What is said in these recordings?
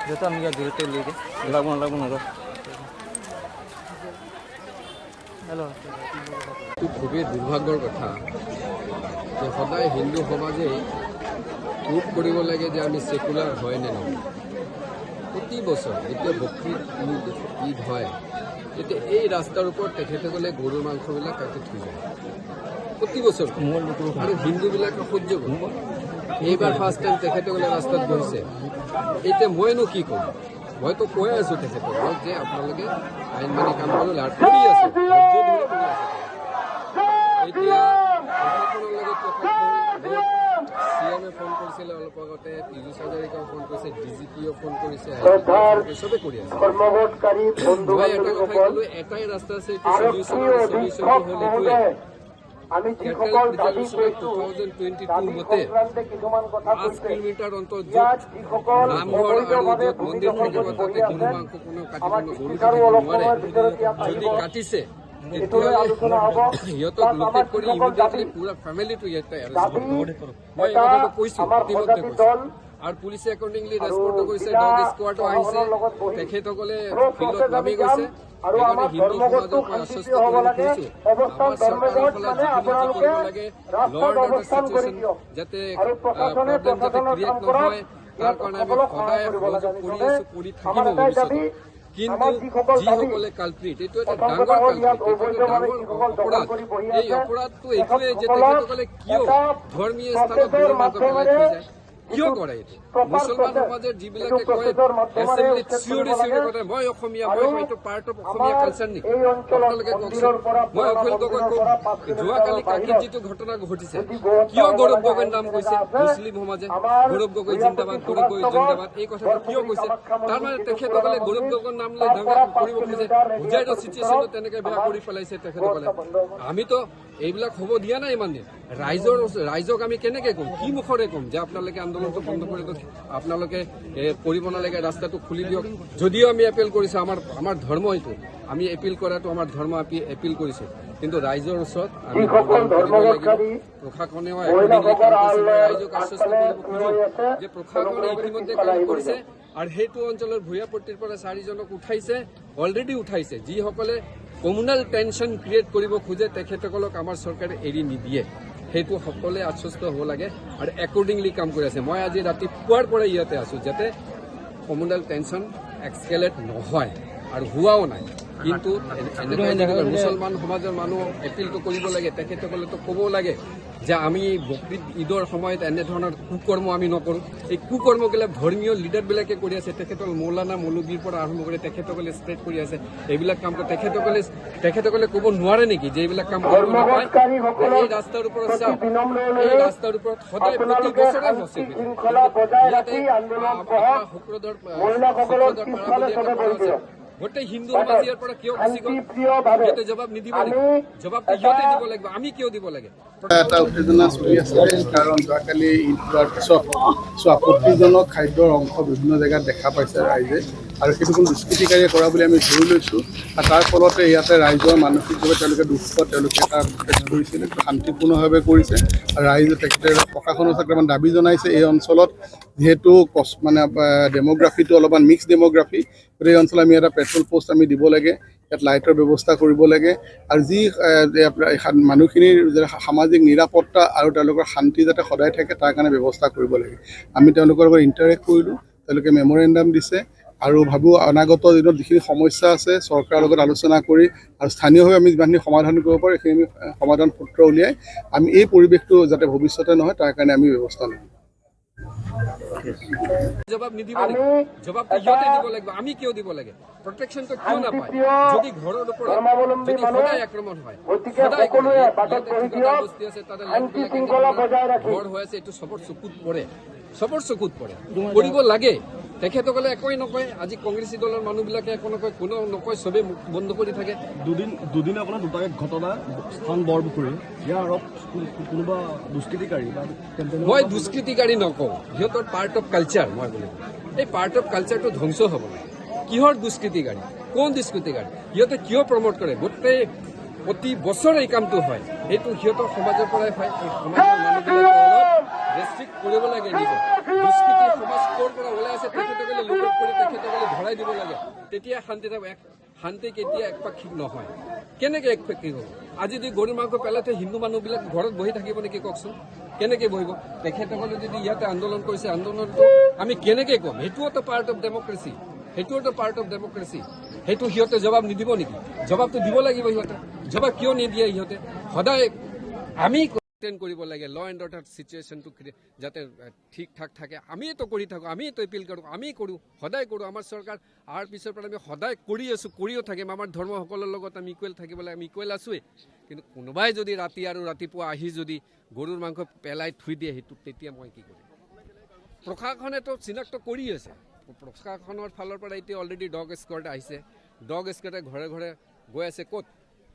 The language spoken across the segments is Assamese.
যেটা আমি দূৰতে লিখে লাগবো না হ্যালো খুবই দুৰ্ভাগ্যৰ কথা যে সদায় হিন্দু সমাজে প্ৰুভ কৰিব লাগে যে আমি সেকুলাৰ হয় নে নহয়। প্ৰতি বছৰ যেতিয়া বকৰীদ ঈদ হয় তেতিয়া এই ৰাস্তাৰ ওপৰত তেখেতসকলে গৰুৰ মাংসবিলাক কাটি থৈ যায় প্ৰতি বছৰ, আৰু হিন্দুবিলাকে সহ্য কৰিব। এইবাৰ ফাৰ্ষ্ট টাইম তেখেতসকলে ৰাস্তাত গৈছে। এতিয়া মইনো কি ক'ম, মইতো কৈ আছোঁ তেখেতসকলক যে আপোনালোকে আইন মানি কাম কৰিবলৈ আৰু কৰি আছে, এতিয়া প্ৰশাসনৰ লগত CMে ফোন কৰিছিলে অলপ আগতে, পীযুষ হাজৰিকাও ফোন কৰিছে, DGPও ফোন কৰিছে, চবে কৰি আছে। মই এটা কথা ক'লো, এটাই ৰাস্তা আছে, এইটো সলিউশ্যন হ'ল এইটোৱে। 2022 মতে 5 কিলোমিটাৰ অন্তত য'ত নামঘৰ আৰু য'ত মন্দিৰ থাকিব তাতে গৰু মাংস কোনো কাটিব নোৱাৰে। যদি কাটিছে সিহঁতক লোকেট কৰি ইমিডিয়েটলি পুৰা ফেমিলিটো ইয়াতে এৰেষ্ট কৰিব। মই এই কথাটো কৈছোঁ, ইতিমধ্যে কৈছোঁ। আৰু পুলিচে একৰ্ডিংলি ৰেছপণ্ডো কৰিছে, ডগ স্কোৱাডো আহিছে, তেখেতসকলে ফিল্ডত নামি গৈছে। সেইকাৰণে হিন্দু সমাজক মই আশ্বস্ত কৰিব খুজিছোঁ, আমাৰ চৰকাৰৰ ফালে যিখিনি কৰিব লাগে, ল এণ্ড অৰ্ডাৰ চিটুৱেশ্যন যাতে প্ৰব্লেম যাতে ক্ৰিয়েট নহয়, তাৰ কাৰণে আমি সদায় সহযোগ কৰি আছোঁ, কৰি থাকিব ভৱিষ্যতে। কিন্তু যিসকলে কালপ্ৰিট, এইটো এটা ডাঙৰ কালপ্ৰিট, এইটো এটা ডাঙৰ অপৰাধ। এই অপৰাধটো এইটোৱে যে তেখেতসকলে কিয় ধৰ্মীয় স্থানত গৰু মাংস পেলাই থৈ যায়, কিয় কৰে এইটো? মুছলমান সমাজৰ যিবিলাকে কয় এছেম্বলিত চিঞৰি কথা, মই অসমীয়া, মই এইটো পাৰ্ট অফ অসমীয়া কালচাৰ নেকি? আপোনালোকে কওকচোন। মই অখিল গগৈ কওঁ, যোৱাকালি কাকীত যিটো ঘটনা ঘটিছে, কিয় গৌৰৱ গগৈৰ নাম কৈছে মুছলিম সমাজে? গৌৰৱ গগৈ জিন্দাবাদ, গৌৰৱ গগৈ জিন্দাবাদ, এই কথাটো কিয় কৈছে? তাৰমানে তেখেতসকলে গৌৰৱ গগৈৰ নাম লৈ দাঙ্গা কৰিব খোজে, বুজাইতো চিটুৱেশ্যনটো তেনেকে বেয়া কৰি পেলাইছে তেখেতসকলে। আমিতো এইবিলাক হ'ব দিয়া নাই ইমান দিন। ৰাইজক আমি কেনেকে ক'ম, কি মুখৰে ক'ম যে আপোনালোকে আন্দোলনটো বন্ধ কৰি দিয়ক, আপোনালোকে কৰিব নালাগে, ৰাস্তাটো খুলি দিয়ক। যদিও আমি এপিল কৰিছোঁ, আমাৰ ধৰ্ম এইটো, আমি এপিল কৰাটো আমাৰ ধৰ্ম, আমি এপিল কৰিছোঁ, কিন্তু ৰাইজৰ ওচৰত আমি কৰিব লাগিব। প্ৰশাসনেও ৰাইজক আশ্বস্ত কৰিব খোজো যে প্ৰশাসনে ইতিমধ্যে কাম কৰিছে, আৰু সেইটো অঞ্চলৰ ভূঞাপট্টিৰ পৰা 4জনক উঠাইছে, অলৰেডি উঠাইছে। যিসকলে কমিউনেল টেনশ্যন ক্ৰিয়েট কৰিব খোজে তেখেতসকলক আমাৰ চৰকাৰে এৰি নিদিয়ে, সেইটো সকলোৱে আশ্বস্ত হ'ব লাগে আৰু একৰ্ডিংলি কাম কৰি আছে। মই আজি ৰাতিপুৱাৰ পৰা ইয়াতে আছোঁ যাতে কমিউনেল টেনশ্যন এক্সকেলেট নহয়, আৰু হোৱাও নাই। কিন্তু এনেকৈ মুছলমান সমাজৰ মানুহ এপিলটো কৰিব লাগে, তেখেতসকলেতো ক'ব লাগে যে আমি বকৰীদ ঈদৰ সময়ত এনেধৰণৰ কুকৰ্ম আমি নকৰোঁ। এই কুকৰ্মবিলাক ধৰ্মীয় লিডাৰবিলাকে কৰি আছে, তেখেতসকল মৌলানা মৌলবীৰ পৰা আৰম্ভ কৰি তেখেতসকলে ষ্ট্ৰেট কৰি আছে এইবিলাক কাম। তেখেতসকলে ক'ব নোৱাৰে নেকি যে এইবিলাক কাম কৰিব নাপায়? এই ৰাস্তাৰ ওপৰত চাওক, এই ৰাস্তাৰ ওপৰত সদায় প্ৰতি বছৰে হৈছে শুক্ৰধৰ গোটেই হিন্দু সমাজ ইয়াৰ পৰা কিয় গুচি গ'ল? সিহঁতে জবাব নিদিব লাগিব, জবাবটো সিহঁতে দিব লাগিব, আমি কিয় দিব লাগে? এটা উত্তেজনা চলি আছে, কাৰণ যোৱাকালি ঈদ হোৱাৰ পিছত 34জনক খাদ্যৰ অংশ বিভিন্ন জেগাত দেখা পাইছে ৰাইজে, আৰু সেইটো কোনো দুষ্কৃতিকাৰীয়ে কৰা বুলি আমি ধৰি লৈছোঁ। আৰু তাৰ ফলতে ইয়াতে ৰাইজৰ মানসিকভাৱে তেওঁলোকে দুখ পোৱা, তেওঁলোকে এটা কৰিছিল, শান্তিপূৰ্ণভাৱে কৰিছে। আৰু ৰাইজে তেখেতে প্ৰশাসনৰ চাকৰিমান দাবী জনাইছে, এই অঞ্চলত যিহেতু মানে ডেম'গ্ৰাফিটো অলপমান মিক্স ডেম'গ্ৰাফি, গতিকে এই অঞ্চলত আমি এটা পেট্ৰল পোষ্ট আমি দিব লাগে, ইয়াত লাইটৰ ব্যৱস্থা কৰিব লাগে, আৰু যি মানুহখিনিৰ সামাজিক নিৰাপত্তা আৰু তেওঁলোকৰ শান্তি যাতে সদায় থাকে তাৰ কাৰণে ব্যৱস্থা কৰিব লাগে। আমি তেওঁলোকৰ লগত ইণ্টাৰেক্ট কৰিলোঁ, তেওঁলোকে মেমৰেণ্ডাম দিছে, আৰু ভাবোঁ অনাগত দিনত যিখিনি সমস্যা আছে চৰকাৰৰ লগত আলোচনা কৰি আৰু স্থানীয়ভাৱে আমি যিমানখিনি সমাধান কৰিব পাৰোঁ সেইখিনি আমি সমাধান সূত্ৰ উলিয়াই আমি এই পৰিৱেশটো যাতে ভৱিষ্যতে নহয় তাৰ কাৰণে আমি ব্যৱস্থা ল'ম। জবাব নিদিব লাগিব, জবাবটো সিহঁতে দিব লাগিব, আমি কিয় দিব লাগে? প্ৰটেকশ্যনটো কিয় নাপায়? যদি ঘৰৰ ওপৰত যদি সদায় আক্ৰমণ হয়, সদায় বস্তি আছে তাতে ঘৰ হৈ আছে, এইটো চবৰ চকুত পৰে, চবৰ চকুত পৰে, কৰিব লাগে। তেখেতসকলে একোৱেই নকয়। আজি কংগ্ৰেছী দলৰ মানুহবিলাকে একো নকয়, কোনেও নকয়, চবেই মুখ বন্ধ কৰি থাকে। দুদিন আপোনাৰ দুটা ঘটনা স্থান বৰপুখুৰী, ইয়াৰ আঁৰত কোনোবা দুষ্কৃতিকাৰী বা মই দুষ্কৃতিকাৰী নকওঁ, সিহঁতৰ পাৰ্ট অফ কালচাৰ। মই বুলি এই পাৰ্ট অফ কালচাৰটো ধ্বংস হ'ব লাগে। কিহৰ দুষ্কৃতিকাৰী, কোন দুষ্কৃতিকাৰী, সিহঁতে কিয় প্ৰমোট কৰে? গোটেই প্ৰতি বছৰ এই কামটো হয়, এইটো সিহঁতৰ সমাজৰ পৰাই হয়। এই সমাজৰ মানুহবিলাকে অলপ ৰেষ্ট্ৰিক্ট কৰিব লাগে নিজে। দুষ্কৃতি সমাজ ক'ৰ পৰা ওলাই আছে তেখেতসকলে লোকত কৰি তেখেতসকলে ধৰাই দিব লাগে, তেতিয়া শান্তি থাকিব। শান্তি কেতিয়া একপাক্ষিক নহয়। কেনেকৈ একপাক্ষিক হ'ব? আজি যদি গৰুৰ মাংস পেলাই থৈ হিন্দু মানুহবিলাক ঘৰত বহি থাকিব নেকি কওকচোন? কেনেকৈ বহিব? তেখেতসকলে যদি ইয়াতে আন্দোলন কৰিছে, আন্দোলনটো আমি কেনেকৈ ক'ম? সেইটোওতো পাৰ্ট অফ ডেমক্ৰেচি, সেইটোওতো পাৰ্ট অফ ডেমক্ৰেচি। সেইটো সিহঁতে জবাব নিদিব নেকি? জবাবটো দিব লাগিব সিহঁতে। জবাব কিয় নিদিয়ে সিহঁতে? সদায় আমি মেইনটেইন কৰিব লাগে ল এণ্ড অৰ্ডাৰ চিটুৱেশ্যনটো যাতে ঠিক ঠাক থাকে। আমিতো কৰি থাকোঁ, আমিতো এপিল কৰোঁ, আমি কৰোঁ, সদায় কৰোঁ। আমাৰ চৰকাৰ অহাৰ পিছৰ পৰা আমি সদায় কৰি আছোঁ, কৰিও থাকিম। আমাৰ ধৰ্মসকলৰ লগত আমি ইকুৱেল থাকিব লাগে, আমি ইকুৱেল আছোঁৱেই। কিন্তু কোনোবাই যদি ৰাতি আৰু ৰাতিপুৱা আহি যদি গৰুৰ মাংস পেলাই থৈ দিয়ে, সেইটো তেতিয়া মই কি কৰিম? প্ৰশাসনেতো চিনাক্ত কৰি আছে। প্ৰশাসনৰ ফালৰ পৰা এতিয়া অলৰেডি ডগ স্কোৱাড আহিছে। ডগ স্কোৱাডে ঘৰে ঘৰে গৈ আছে। ক'ত?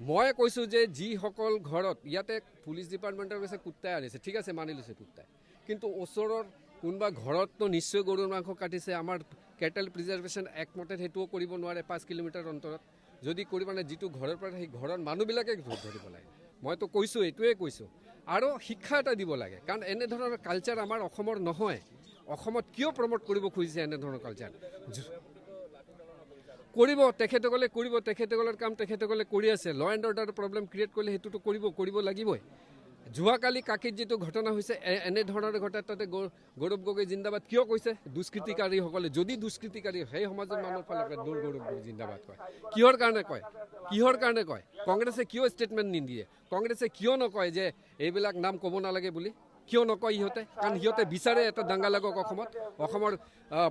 মই কৈছোঁ যে যিসকল ঘৰত ইয়াতে পুলিচ ডিপাৰ্টমেণ্টৰ কৈছে কুত্তাই আনিছে, ঠিক আছে, মানি লৈছে কুত্তাই, কিন্তু ওচৰৰ কোনোবা ঘৰততো নিশ্চয় গৰুৰ মাংস কাটিছে। আমাৰ কেটেল প্ৰিজাৰ্ভেশ্যন একমতে সেইটোও কৰিব নোৱাৰে 5 কিলোমিটাৰ অন্তৰত। যদি কৰিব মানে যিটো ঘৰৰ পৰা সেই ঘৰৰ মানুহবিলাকে ধৰিব লাগে। মইতো কৈছোঁ, এইটোৱে কৈছোঁ। আৰু শিক্ষা এটা দিব লাগে, কাৰণ এনেধৰণৰ কালচাৰ আমাৰ অসমৰ নহয়। অসমত কিয় প্ৰমোট কৰিব খুজিছে এনেধৰণৰ কালচাৰ? কৰিব তেখেতসকলে, কৰিব তেখেতসকলৰ কাম তেখেতসকলে কৰি আছে। ল এণ্ড অৰ্ডাৰৰ প্ৰব্লেম ক্ৰিয়েট কৰিলে সেইটোতো কৰিব লাগিবই। যোৱাকালি কাকিত যিটো ঘটনা হৈছে, এনেধৰণৰ ঘটনা তাতে গৌৰৱ গগৈ জিন্দাবাদ কিয় কৈছে? দুষ্কৃতিকাৰীসকলে যদি দুষ্কৃতিকাৰী সেই সমাজৰ মানুহৰ ফালৰ পৰা গৌৰৱ গগৈ জিন্দাবাদ কয়। কিহৰ কাৰণে কয়? কিহৰ কাৰণে কয়? কংগ্ৰেছে কিয় ষ্টেটমেণ্ট নিদিয়ে? কংগ্ৰেছে কিয় নকয় যে এইবিলাক নাম ক'ব নালাগে বুলি? কিয় নকয় সিহঁতে? কাৰণ সিহঁতে বিচাৰে এটা দাঙ্গা লাগক অসমত। অসমৰ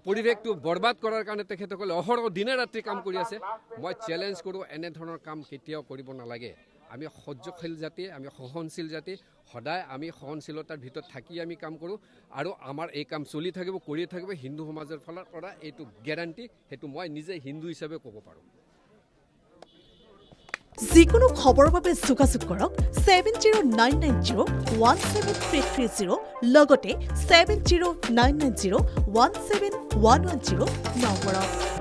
পৰিৱেশটো বৰবাদ কৰাৰ কাৰণে তেখেতসকলে অহৰহ দিনে ৰাতি কাম কৰি আছে। মই চেলেঞ্জ কৰোঁ, এনেধৰণৰ কাম কেতিয়াও কৰিব নালাগে। আমি সহ্যশীল জাতি, আমি সহনশীল জাতি। সদায় আমি সহনশীলতাৰ ভিতৰত থাকি আমি কাম কৰোঁ, আৰু আমাৰ এই কাম চলি থাকিব, কৰিয়ে থাকিব। হিন্দু সমাজৰ ফালৰ পৰা এইটো গেৰাণ্টি, সেইটো মই নিজে হিন্দু হিচাপে ক'ব পাৰোঁ। যিকোনো খবৰৰ বাবে যোগাযোগ কৰক 7099017330 লগতে 7099017110 নম্বৰত।